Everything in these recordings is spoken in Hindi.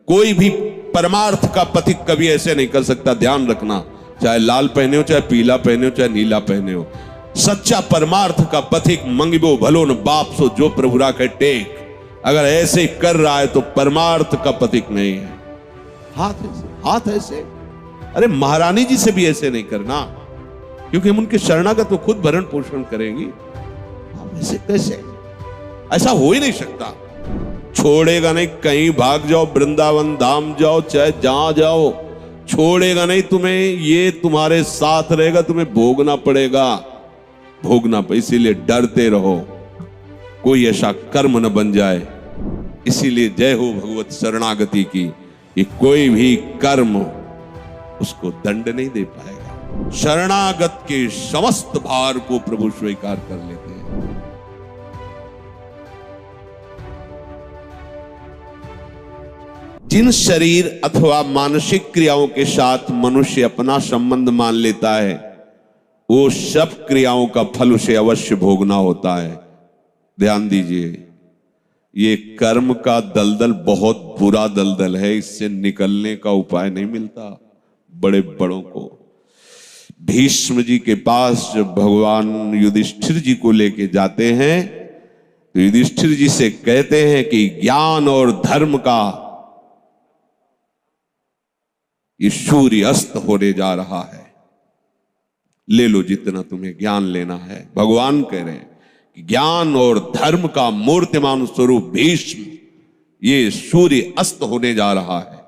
कोई भी परमार्थ का पथिक कभी ऐसे नहीं कर सकता, ध्यान रखना। चाहे लाल पहने हो, चाहे पीला पहने हो, चाहे नीला पहने हो, सच्चा परमार्थ का पथिक मंगिबो भलो न बाप सो जो प्रभु राखे टेक। अगर ऐसे कर रहा है तो परमार्थ का पथिक नहीं है। हाथ ऐसे, अरे महारानी जी से भी ऐसे नहीं करना, क्योंकि हम उनके शरणागत तो खुद भरण पोषण करेंगी। ऐसे कैसे? ऐसा हो ही नहीं सकता। छोड़ेगा नहीं, कहीं भाग जाओ, वृंदावन धाम जाओ, चाहे जहां जाओ, छोड़ेगा नहीं तुम्हें। ये तुम्हारे साथ रहेगा, तुम्हें भोगना पड़ेगा, इसीलिए डरते रहो कोई ऐसा कर्म न बन जाए। इसीलिए जय हो भगवत शरणागति की, कि कोई भी कर्म उसको दंड नहीं दे पाएगा। शरणागत के समस्त भार को प्रभु स्वीकार कर लेते हैं। जिन शरीर अथवा मानसिक क्रियाओं के साथ मनुष्य अपना संबंध मान लेता है, वो सब क्रियाओं का फल उसे अवश्य भोगना होता है। ध्यान दीजिए, ये कर्म का दलदल बहुत बुरा दलदल है, इससे निकलने का उपाय नहीं मिलता बड़े बड़ों को। भीष्म जी के पास जब भगवान युधिष्ठिर जी को लेके जाते हैं, तो युधिष्ठिर जी से कहते हैं कि ज्ञान और धर्म का ये सूर्य अस्त होने जा रहा है, ले लो जितना तुम्हें ज्ञान लेना है। भगवान कह रहे हैं कि ज्ञान और धर्म का मूर्तिमान स्वरूप भीष्म, ये सूर्य अस्त होने जा रहा है।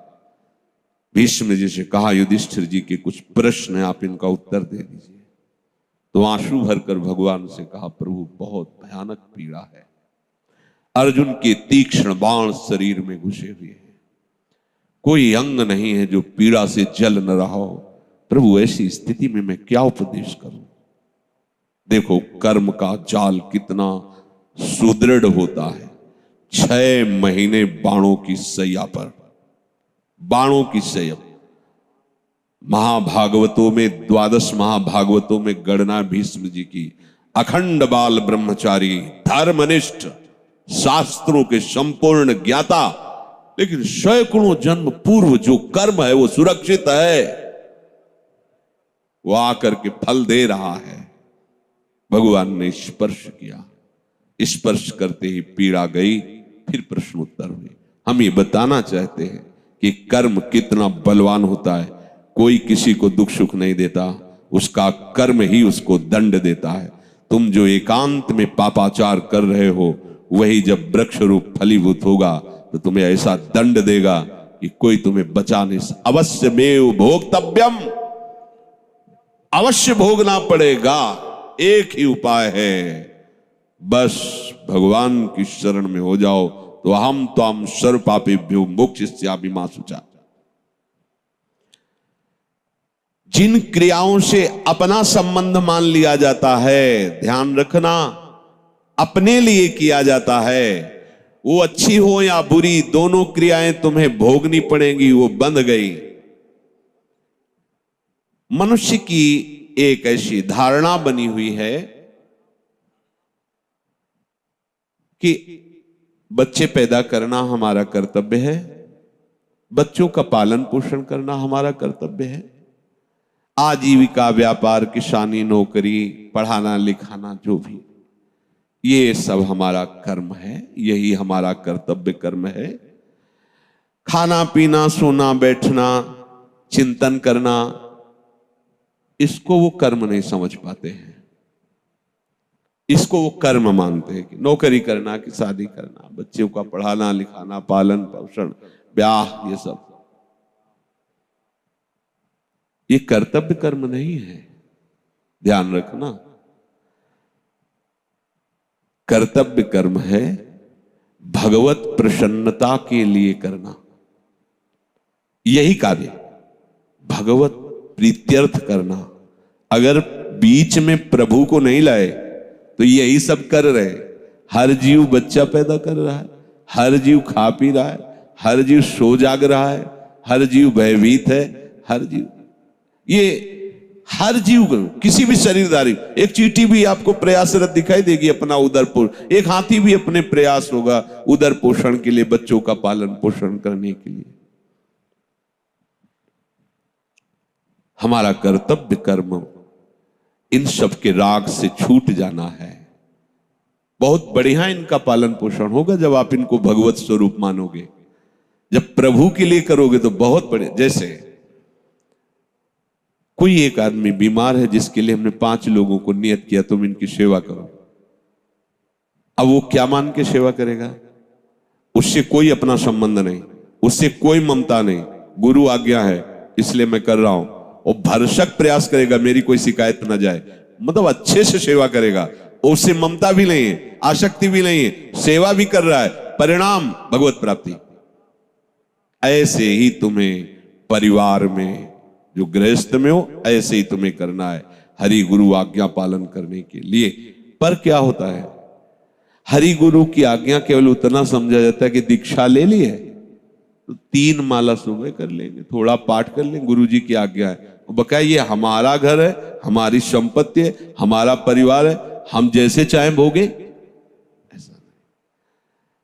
भीष्म जी से कहा, युधिष्ठिर जी के कुछ प्रश्न हैं, आप इनका उत्तर दे दीजिए। तो आंसू भरकर भगवान से कहा, प्रभु बहुत भयानक पीड़ा है, अर्जुन के तीक्ष्ण बाण शरीर में घुसे हुए हैं, कोई अंग नहीं है जो पीड़ा से जल न रहा हो। प्रभु ऐसी स्थिति में मैं क्या उपदेश करूं? देखो कर्म का जाल कितना सुदृढ़ होता है। 6 महीने बाणों की सैया पर, बाणों की सैया। महाभागवतों में, 12 महाभागवतों में गणना भीष्म जी की, अखंड बाल ब्रह्मचारी, धर्मनिष्ठ, शास्त्रों के संपूर्ण ज्ञाता, लेकिन सैकड़ों जन्म पूर्व जो कर्म है वो सुरक्षित है, वो आकर के फल दे रहा है। भगवान ने स्पर्श किया, स्पर्श करते ही पीड़ा गई, फिर प्रश्न उत्तर हुए। हम ये बताना चाहते हैं कि कर्म कितना बलवान होता है। कोई किसी को दुख सुख नहीं देता, उसका कर्म ही उसको दंड देता है। तुम जो एकांत में पापाचार कर रहे हो, वही जब वृक्ष रूप फलीभूत होगा तो तुम्हें ऐसा दंड देगा कि कोई तुम्हें बचा नहीं। अवश्य में भोक्तव्यम, अवश्य भोगना पड़ेगा। एक ही उपाय है, बस भगवान की शरण में हो जाओ, तो हम सर्व पापेभ्यो मोक्षयिष्यामि मा शुचा। जिन क्रियाओं से अपना संबंध मान लिया जाता है, ध्यान रखना, अपने लिए किया जाता है, वो अच्छी हो या बुरी, दोनों क्रियाएं तुम्हें भोगनी पड़ेंगी। वो बंध गई। मनुष्य की एक ऐसी धारणा बनी हुई है कि बच्चे पैदा करना हमारा कर्तव्य है, बच्चों का पालन पोषण करना हमारा कर्तव्य है, आजीविका, व्यापार, किसानी, नौकरी, पढ़ाना लिखाना, जो भी, ये सब हमारा कर्म है, यही हमारा कर्तव्य कर्म है। खाना पीना, सोना बैठना, चिंतन करना, इसको वो कर्म नहीं समझ पाते हैं। इसको वो कर्म मानते हैं कि नौकरी करना, कि शादी करना, बच्चों का पढ़ाना लिखाना, पालन पोषण, ब्याह, ये सब, ये कर्तव्य कर्म नहीं है। ध्यान रखना, कर्तव्य कर्म है भगवत प्रसन्नता के लिए करना। यही कार्य भगवत प्रीत्यर्थ करना। अगर बीच में प्रभु को नहीं लाए तो यही सब कर रहे। हर जीव बच्चा पैदा कर रहा है, हर जीव खा पी रहा है, हर जीव सो जाग रहा है, हर जीव भयभीत है, हर जीव, ये हर जीव, किसी भी शरीरधारी, एक चींटी भी आपको प्रयासरत दिखाई देगी अपना उदर पोषण, एक हाथी भी अपने प्रयास होगा उदर पोषण के लिए, बच्चों का पालन पोषण करने के लिए। हमारा कर्तव्य कर्म इन सब के राग से छूट जाना है। बहुत बढ़िया इनका पालन पोषण होगा जब आप इनको भगवत स्वरूप मानोगे। जब प्रभु के लिए करोगे तो बहुत बढ़िया। जैसे कोई एक आदमी बीमार है जिसके लिए हमने 5 लोगों को नियत किया तुम इनकी सेवा करो। अब वो क्या मान के सेवा करेगा? उससे कोई अपना संबंध नहीं, उससे कोई ममता नहीं, गुरु आज्ञा है इसलिए मैं कर रहा हूं। और भरसक प्रयास करेगा मेरी कोई शिकायत ना जाए, मतलब अच्छे से सेवा करेगा। उससे ममता भी नहीं है, आसक्ति भी नहीं है, सेवा भी कर रहा है, परिणाम भगवत प्राप्ति। ऐसे ही तुम्हें परिवार में जो गृहस्थ में हो ऐसे ही तुम्हें करना है हरि गुरु आज्ञा पालन करने के लिए। पर क्या होता है, हरि गुरु की आज्ञा केवल उतना समझा जाता है कि दीक्षा ले ली है तो 3 माला सुबह कर लेंगे, थोड़ा पाठ कर लेंगे, गुरु जी की आज्ञा है। बकाया ये हमारा घर है, हमारी संपत्ति है, हमारा परिवार है, हम जैसे चाहे भोगे, ऐसा नहीं।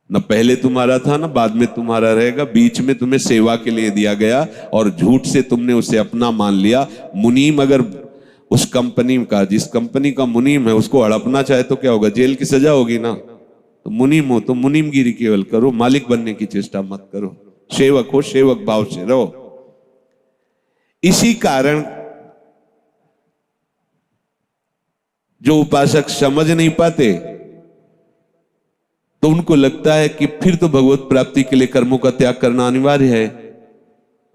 न पहले तुम्हारा था न बाद में तुम्हारा रहेगा। बीच में तुम्हें सेवा के लिए दिया गया और झूठ से तुमने उसे अपना मान लिया। मुनीम अगर उस कंपनी का, जिस कंपनी का मुनीम है, उसको हड़पना चाहे तो क्या होगा? जेल की सजा होगी ना। तो मुनीम हो तो मुनीमगिरी केवल करो, मालिक बनने की चेष्टा मत करो। सेवक हो, सेवक भाव से रहो। इसी कारण जो उपासक समझ नहीं पाते तो उनको लगता है कि फिर तो भगवत प्राप्ति के लिए कर्मों का त्याग करना अनिवार्य है।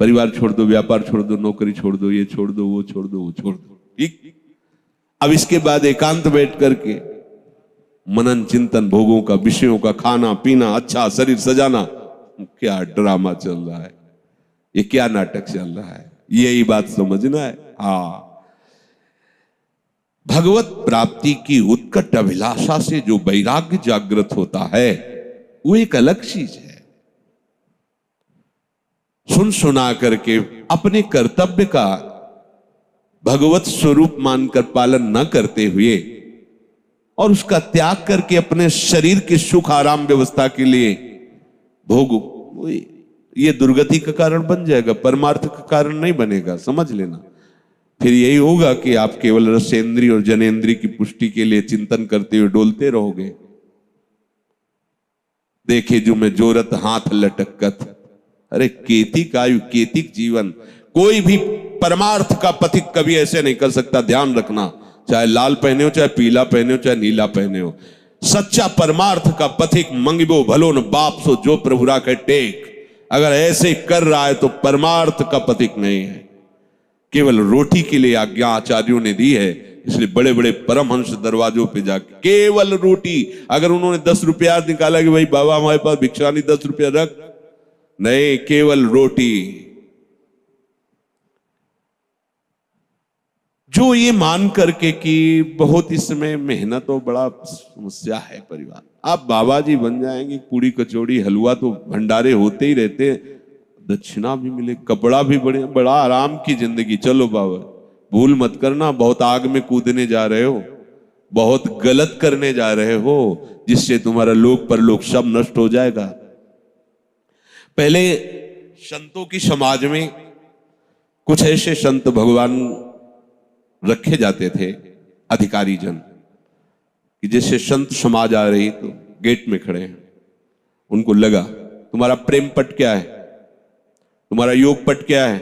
परिवार छोड़ दो, व्यापार छोड़ दो, नौकरी छोड़ दो, ये छोड़ दो, वो छोड़ दो, वो छोड़ दो। ठीक, अब इसके बाद एकांत बैठ करके मनन चिंतन, भोगों का, विषयों का, खाना पीना, अच्छा शरीर सजाना, क्या ड्रामा चल रहा है, ये क्या नाटक चल रहा है, यही बात समझना है। हाँ, भगवत प्राप्ति की उत्कट अभिलाषा से जो वैराग्य जागृत होता है वो एक अलग चीज है। सुन सुना करके अपने कर्तव्य का भगवत स्वरूप मानकर पालन न करते हुए और उसका त्याग करके अपने शरीर के सुख आराम व्यवस्था के लिए भोग, ये दुर्गति का कारण बन जाएगा, परमार्थ का कारण नहीं बनेगा, समझ लेना। फिर यही होगा कि आप केवल रसेंद्री और जनेंद्री की पुष्टि के लिए चिंतन करते हुए डोलते रहोगे। देखे जो मैं जोरत हाथ लटकत, अरे केतिक आयु केतिक जीवन। कोई भी परमार्थ का पथिक कभी ऐसे नहीं कर सकता, ध्यान रखना। चाहे लाल पहने हो, चाहे पीला पहने हो, चाहे नीला पहने हो, सच्चा परमार्थ का पथिक मंगिबो भलो न बाप सो जो प्रभु राखे टेक। अगर ऐसे कर रहा है तो परमार्थ का पथिक नहीं है, केवल रोटी के लिए आज्ञा आचार्यों ने दी है। इसलिए बड़े बड़े परमहंस दरवाजों पे जाके केवल रोटी, अगर उन्होंने 10 रुपया निकाला कि भाई बाबा हमारे पास भिक्षा नहीं, 10 रुपया रख, नहीं, केवल रोटी। जो ये मान करके कि बहुत इसमें मेहनत और बड़ा समस्या है परिवार, आप बाबा जी बन जाएंगे, पूड़ी कचौड़ी हलवा तो भंडारे होते ही रहते, दक्षिणा भी मिले, कपड़ा भी बढ़िया, बड़ा आराम की जिंदगी। चलो बाबा, भूल मत करना, बहुत आग में कूदने जा रहे हो, बहुत गलत करने जा रहे हो, जिससे तुम्हारा लोक परलोक सब नष्ट हो जाएगा। पहले संतों की समाज में कुछ ऐसे संत भगवान रखे जाते थे, अधिकारी जन, कि जैसे संत समाज आ रही तो गेट में खड़े हैं, उनको लगा तुम्हारा प्रेम पट क्या है, तुम्हारा योग पट क्या है,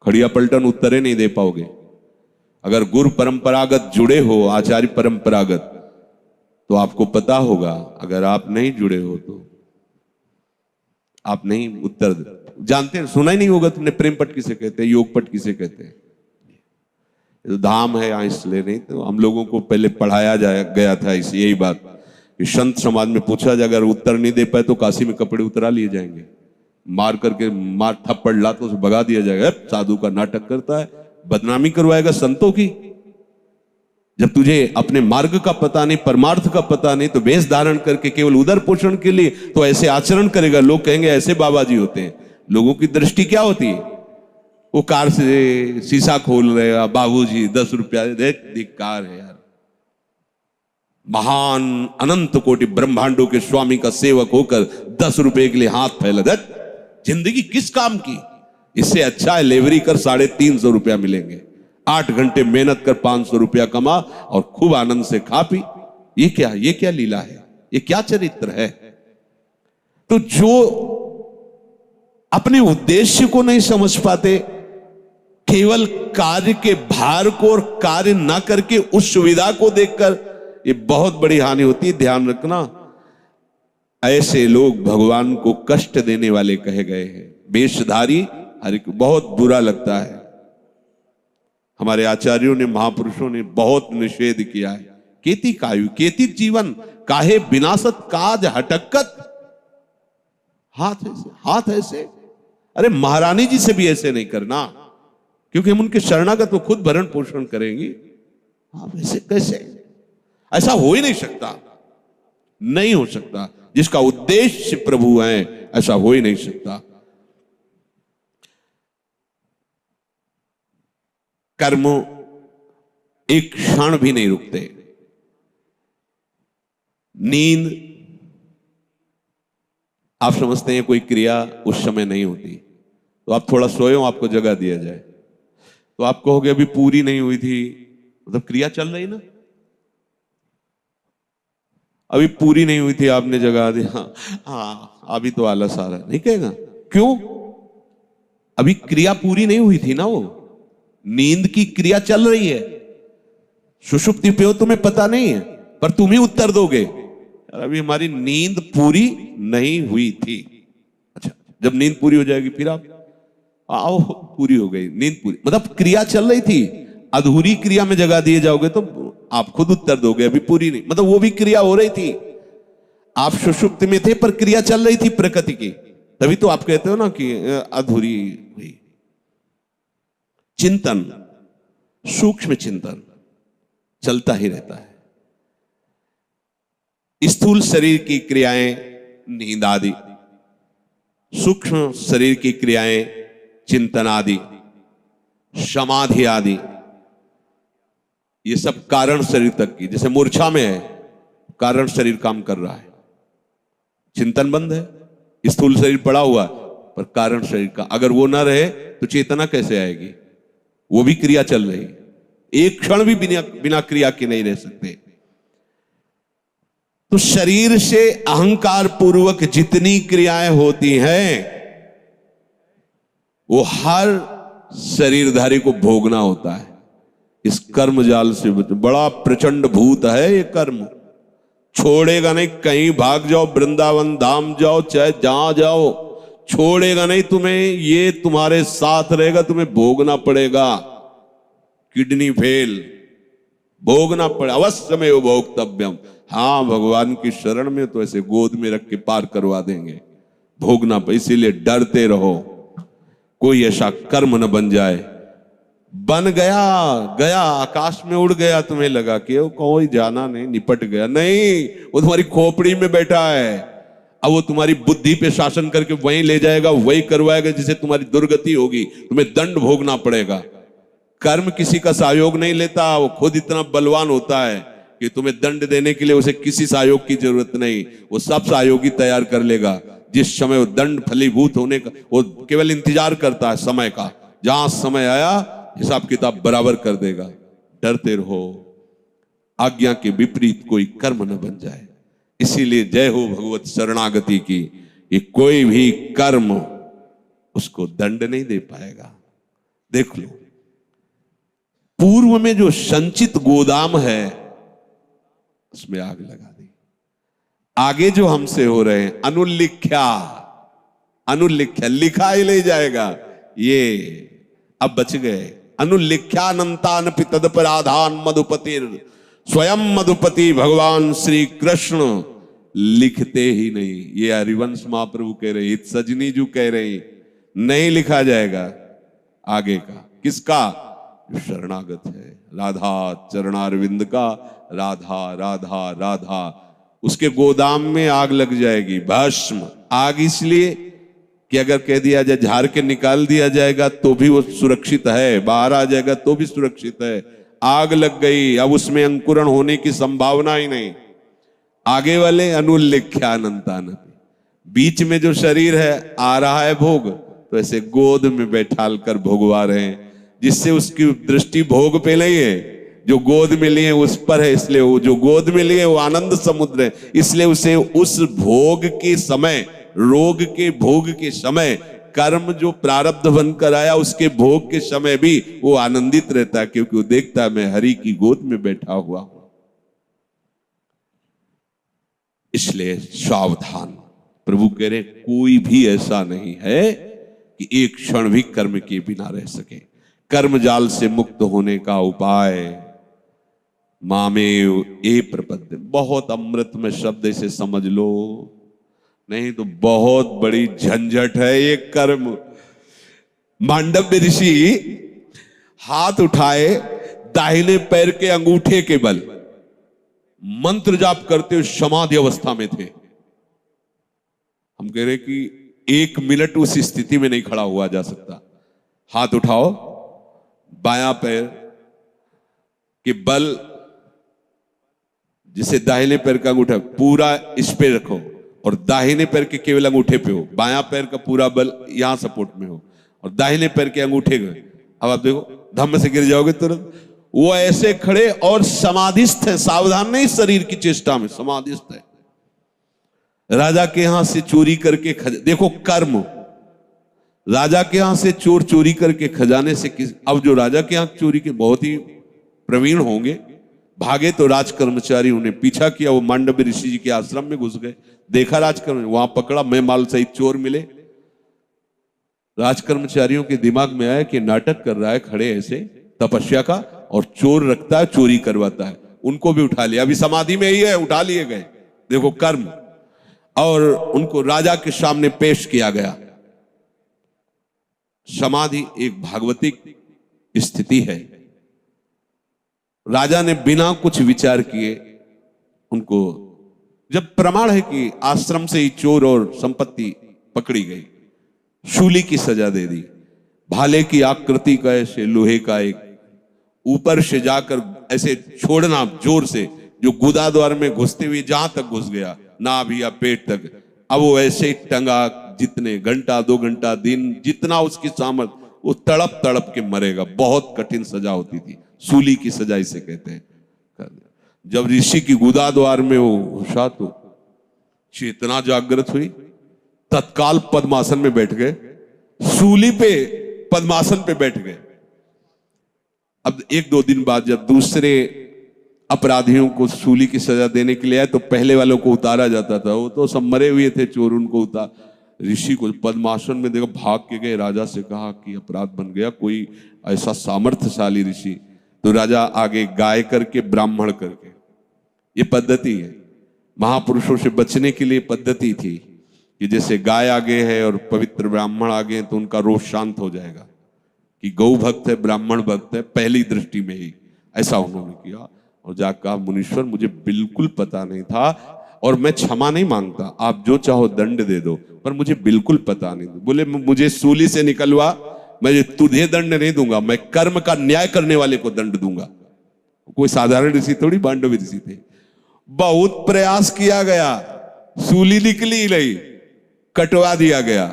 खड़िया पलटन उत्तरे नहीं दे पाओगे। अगर गुरु परंपरागत जुड़े हो, आचार्य परंपरागत, तो आपको पता होगा। अगर आप नहीं जुड़े हो तो आप नहीं उत्तर जानते हैं, सुना ही नहीं होगा तुमने प्रेम पट किसे कहते हैं, योग पट किसे कहते हैं। तो धाम है यहाँ इसलिए नहीं, तो हम लोगों को पहले पढ़ाया गया था इस यही बात कि संत समाज में पूछा जाए, अगर उत्तर नहीं दे पाए तो काशी में कपड़े उतरा लिए जाएंगे, मार करके मार थप्पड़ ला तो उसे भगा दिया जाएगा, साधु का नाटक करता है, बदनामी करवाएगा संतों की। जब तुझे अपने मार्ग का पता नहीं, परमार्थ का पता नहीं, तो वेश धारण करके केवल उदर पोषण के लिए तो ऐसे आचरण करेगा, लोग कहेंगे ऐसे बाबा जी होते हैं। लोगों की दृष्टि क्या होती है, वो कार से शीशा खोल रहे हैं, बाबूजी 10 रुपया दे, धिक्कार है यार। महान अनंत कोटि ब्रह्मांडों के स्वामी का सेवक होकर 10 रुपए के लिए हाथ फैला दे, जिंदगी किस काम की? इससे अच्छा है लेवरी कर 350 रुपया मिलेंगे, 8 घंटे मेहनत कर 500 रुपया कमा और खूब आनंद से खा पी। ये क्या लीला है, ये क्या चरित्र है। तो जो अपने उद्देश्य को नहीं समझ पाते, केवल कार्य के भार को और कार्य ना करके उस सुविधा को देखकर, ये बहुत बड़ी हानि होती है। ध्यान रखना, ऐसे लोग भगवान को कष्ट देने वाले कहे गए हैं। वेशधारी हर एक बहुत बुरा लगता है। हमारे आचार्यों ने, महापुरुषों ने बहुत निषेध किया है। केति कायु केतिक जीवन काहे विनाशत काज हटकत। हाथ ऐसे, अरे महारानी जी से भी ऐसे नहीं करना, क्योंकि हम उनके शरणागत को खुद भरण पोषण करेंगे। आप ऐसे कैसे, ऐसा हो ही नहीं सकता, नहीं हो सकता। जिसका उद्देश्य प्रभु है, ऐसा हो ही नहीं सकता। कर्म एक क्षण भी नहीं रुकते। नींद आप समझते हैं कोई क्रिया उस समय नहीं होती, तो आप थोड़ा सोए हो, आपको जगा दिया जाए तो आप कहोगे अभी पूरी नहीं हुई थी, मतलब क्रिया चल रही ना, अभी पूरी नहीं हुई थी आपने जगा दी, हाँ अभी तो आलस आ रहा है, नहीं कहेगा। क्यों? अभी क्रिया पूरी नहीं हुई थी ना, वो नींद की क्रिया चल रही है। सुषुप्ति पे हो, तुम्हें पता नहीं है, पर तुम ही उत्तर दोगे अभी हमारी नींद पूरी नहीं हुई थी। अच्छा, जब नींद पूरी हो जाएगी फिर आप आओ, पूरी हो गई नींद पूरी, मतलब क्रिया चल रही थी। अधूरी क्रिया में जगा दिए जाओगे तो आप खुद उत्तर दोगे अभी पूरी नहीं, मतलब वो भी क्रिया हो रही थी। आप सुषुप्ति में थे पर क्रिया चल रही थी प्रकृति की, तभी तो आप कहते हो ना कि अधूरी हुई। चिंतन, सूक्ष्म चिंतन चलता ही रहता है। स्थूल शरीर की क्रियाएं नींद आदि, सूक्ष्म शरीर की क्रियाएं चिंतन आदि, समाधि आदि, ये सब कारण शरीर तक की। जैसे मूर्छा में है, कारण शरीर काम कर रहा है, चिंतन बंद है, स्थूल शरीर पड़ा हुआ पर कारण शरीर का, अगर वो ना रहे तो चेतना कैसे आएगी? वो भी क्रिया चल रही, एक क्षण भी बिना क्रिया के नहीं रह सकते। तो शरीर से अहंकार पूर्वक जितनी क्रियाएं होती हैं वो हर शरीरधारी को भोगना होता है। इस कर्म जाल से बड़ा प्रचंड भूत है ये कर्म, छोड़ेगा नहीं। कहीं भाग जाओ, वृंदावन धाम जाओ, चाहे जहां जाओ, छोड़ेगा नहीं तुम्हें, ये तुम्हारे साथ रहेगा, तुम्हें भोगना पड़ेगा। किडनी फेल, भोगना पड़े, अवश्य में भोक्तव्यम। हाँ, भगवान की शरण में तो ऐसे गोद में रख के पार करवा देंगे, भोगना पड़े। इसीलिए डरते रहो, कोई ऐसा कर्म न बन जाए। बन गया आकाश में उड़ गया, तुम्हें लगा कि वो कोई जाना नहीं, निपट गया, नहीं, वो तुम्हारी खोपड़ी में बैठा है। अब वो तुम्हारी बुद्धि पे शासन करके वहीं ले जाएगा, वही करवाएगा जिससे तुम्हारी दुर्गति होगी, तुम्हें दंड भोगना पड़ेगा। कर्म किसी का सहयोग नहीं लेता, वो खुद इतना बलवान होता है कि तुम्हें दंड देने के लिए उसे किसी सहयोग की जरूरत नहीं, वो सब सहयोगी तैयार कर लेगा। जिस समय वो दंड फलीभूत होने का, वो केवल इंतजार करता है समय का, जहां समय आया हिसाब किताब बराबर कर देगा। डरते रहो, आज्ञा के विपरीत कोई कर्म न बन जाए। इसीलिए जय हो भगवत शरणागति की, कि कोई भी कर्म उसको दंड नहीं दे पाएगा। देख लो, पूर्व में जो संचित गोदाम है उसमें आग लगा दी। आगे जो हमसे हो रहे हैं अनुल्लिख्या, लिखा ही ले जाएगा, ये अब बच गए। अनुल्लिख्यानंतान तदपराधान मधुपतिर, स्वयं मधुपति भगवान श्री कृष्ण लिखते ही नहीं। ये हरिवंश महाप्रभु कह रहे, सजनी जी कह रहे, नहीं लिखा जाएगा आगे का। किसका? जो शरणागत है, राधा चरणारविंद का, राधा राधा राधा, उसके गोदाम में आग लग जाएगी, भस्म। आग इसलिए कि अगर कह दिया जाए झाड़ के निकाल दिया जाएगा तो भी वो सुरक्षित है, बाहर आ जाएगा तो भी सुरक्षित है। आग लग गई, अब उसमें अंकुरण होने की संभावना ही नहीं। आगे वाले अनुल्लिख्यानंतान, बीच में जो शरीर है आ रहा है भोग, तो ऐसे गोद में बैठाल कर भोगवा रहे हैं, जिससे उसकी दृष्टि भोग पे नहीं है, जो गोद में लिए उस पर है। इसलिए वो जो गोद में लिए वो आनंद समुद्र है, इसलिए उसे उस भोग के समय, रोग के भोग के समय, कर्म जो प्रारब्ध बनकर आया उसके भोग के समय भी वो आनंदित रहता है, क्योंकि वो देखता है मैं हरि की गोद में बैठा हुआ हूं। इसलिए सावधान। प्रभु कह रहे कोई भी ऐसा नहीं है कि एक क्षण भी कर्म के बिना रह सके। कर्म जाल से मुक्त होने का उपाय मामेव ए प्रपद्य। बहुत अमृत में शब्द इसे समझ लो, नहीं तो बहुत बड़ी झंझट है ये कर्म। मांडव्य ऋषि हाथ उठाए, दाहिने पैर के अंगूठे के बल मंत्र जाप करते हुए समाधि अवस्था में थे। हम कह रहे कि 1 मिनट उस स्थिति में नहीं खड़ा हुआ जा सकता। हाथ उठाओ, बायां पैर के बल, जिसे दाहिने पैर का अंगूठा पूरा इस पे रखो और दाहिने पैर के केवल अंगूठे पे हो, बायां पैर का पूरा बल यहां सपोर्ट में हो और दाहिने पैर के अंगूठे में। अब आप देखो धम्म से गिर जाओगे तुरंत। वो ऐसे खड़े और समाधिस्थ है, सावधान नहीं, शरीर की चेष्टा में समाधिस्थ है। राजा के यहां से चोरी करके देखो कर्म, राजा के यहां से चोर चोरी करके खजाने से अब जो राजा के यहां चोरी के बहुत ही प्रवीण होंगे, भागे तो राजकर्मचारी उन्हें पीछा किया, वो मांडव्य ऋषि जी के आश्रम में घुस गए, देखा राजकर्म, वहां पकड़ा, मैं माल सहित चोर मिले। राजकर्मचारियों के दिमाग में आया कि नाटक कर रहा है खड़े ऐसे तपस्या का, और चोर रखता है, चोरी करवाता है। उनको भी उठा लिया, अभी समाधि में ही है, उठा लिए गए, देखो कर्म। और उनको राजा के सामने पेश किया गया। समाधि एक भागवतिक स्थिति है। राजा ने बिना कुछ विचार किए उनको, जब प्रमाण है कि आश्रम से ही चोर और संपत्ति पकड़ी गई, शूली की सजा दे दी। भाले की आकृति का ऐसे लोहे का एक ऊपर से जाकर ऐसे छोड़ना जोर से, जो गुदा द्वार में घुसते हुए जहां तक घुस गया, नाभि या पेट तक, अब वो ऐसे टंगा, जितने घंटा 2 घंटा दिन जितना उसकी सामर्थ, वो तड़प तड़प के मरेगा। बहुत कठिन सजा होती थी, सूली की सजा इसे कहते हैं। जब ऋषि की गुदा द्वार में वो घुसा तो चेतना जागृत हुई, तत्काल पद्मासन में बैठ गए, सूली पे पद्मासन पे बैठ गए। अब 1-2 दिन बाद जब दूसरे अपराधियों को सूली की सजा देने के लिए आए, तो पहले वालों को उतारा जाता था, वो तो सब मरे हुए थे चोर, उनको उतार, ऋषि को पद्मासन में देखो, भाग के गए, राजा से कहा कि अपराध बन गया, कोई ऐसा सामर्थ्यशाली ऋषि। तो राजा आगे गाय करके, ब्राह्मण करके, ये पद्धति है। महापुरुषों से बचने के लिए पद्धति थी कि जैसे गाय आगे है और पवित्र ब्राह्मण आगे हैं तो उनका रोष शांत हो जाएगा, कि गौ भक्त है, ब्राह्मण भक्त है, पहली दृष्टि में ही ऐसा उन्होंने किया। और जाकर कहा, मुनीश्वर मुझे बिल्कुल पता नहीं था और मैं क्षमा नहीं मांगता, आप जो चाहो दंड दे दो, पर मुझे बिल्कुल पता नहीं। बोले मुझे सूली से निकलवा, मैं तुझे दंड नहीं दूंगा, मैं कर्म का न्याय करने वाले को दंड दूंगा। कोई साधारण ऋषि थोड़ी, मांडव्य ऋषि थे। बहुत प्रयास किया गया, सूली निकली नहीं, कटवा दिया गया।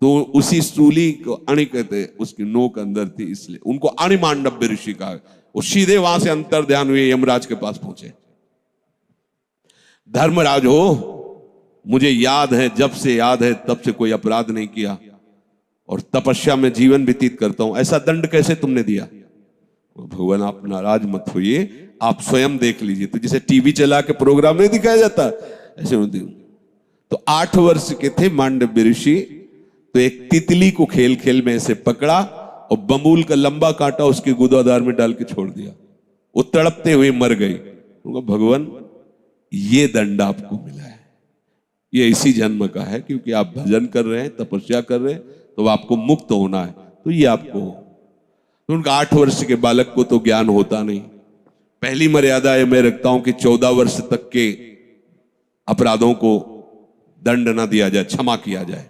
तो उसी सूली को अणि कहते, उसकी नोक अंदर थी, इसलिए उनको अणि मांडव्य ऋषि कहा। वो सीधे वहां से अंतर ध्यान हुए यमराज के पास पहुंचे। धर्मराज हो, मुझे याद है, जब से याद है तब से कोई अपराध नहीं किया और तपस्या में जीवन व्यतीत करता हूं, ऐसा दंड कैसे तुमने दिया? भगवान आप नाराज मत होइए, आप स्वयं देख लीजिए। तो जैसे टीवी चला के प्रोग्राम नहीं दिखाया जाता, ऐसे होती। तो 8 वर्ष के थे मांडव्य ऋषि, तो एक तितली को खेल खेल में ऐसे पकड़ा और बमूल का लंबा कांटा उसके गुदादार में डाल के छोड़ दिया, वो तड़पते हुए मर गई। भगवान ये दंड आपको मिला है, ये इसी जन्म का है, क्योंकि आप भजन कर रहे हैं, तपस्या कर रहे हैं, तो आपको मुक्त होना है, तो ये आपको। तो उनका 8 वर्ष के बालक को तो ज्ञान होता नहीं। पहली मर्यादा है, मैं रखता हूं कि 14 वर्ष तक के अपराधों को दंड ना दिया जाए, क्षमा किया जाए,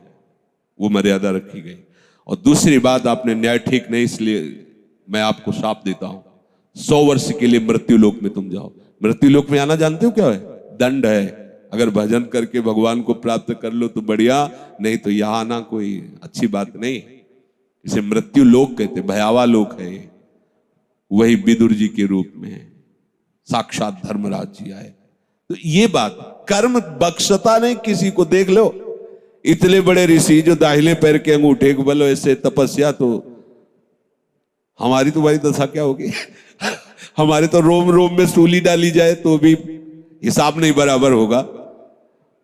वो मर्यादा रखी गई। और दूसरी बात, आपने न्याय ठीक नहीं, इसलिए मैं आपको शाप देता हूं, 100 वर्ष के लिए मृत्यु लोक में तुम जाओ। मृत्यु लोक में आना जानते हो क्या है? दंड है, अगर भजन करके भगवान को प्राप्त कर लो तो बढ़िया, नहीं तो यहाँ आना कोई अच्छी बात नहीं। इसे मृत्यु लोक कहते, भयावह लोक है ये। वही विदुर जी के रूप में है, साक्षात धर्मराज जी आए। तो ये बात कर्म बख्शता नहीं किसी को। देख लो इतने बड़े ऋषि जो दाहिने पैर के अंगूठे को बल ऐसे तपस्या, तो हमारी तुम्हारी दशा क्या होगी? हमारे तो रोम रोम में सूली डाली जाए तो भी हिसाब नहीं बराबर होगा।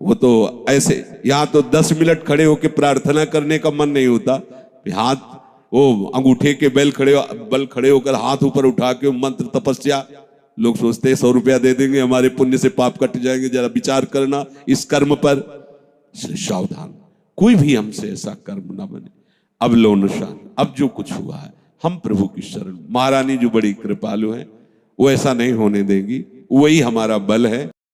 वो तो ऐसे, यहां तो 10 मिनट खड़े होकर प्रार्थना करने का मन नहीं होता, हाथ वो अंगूठे के बल खड़े होकर हाथ ऊपर उठा के मंत्र तपस्या। लोग सोचते हैं 100 रुपया दे देंगे हमारे पुण्य से पाप कट जाएंगे। जरा विचार करना इस कर्म पर। सावधान, कोई भी हमसे ऐसा कर्म ना बने। अब लो निशान, अब जो कुछ हुआ है हम प्रभु की शरण। महारानी जो बड़ी कृपालु है वो ऐसा नहीं होने देगी, वही हमारा बल है।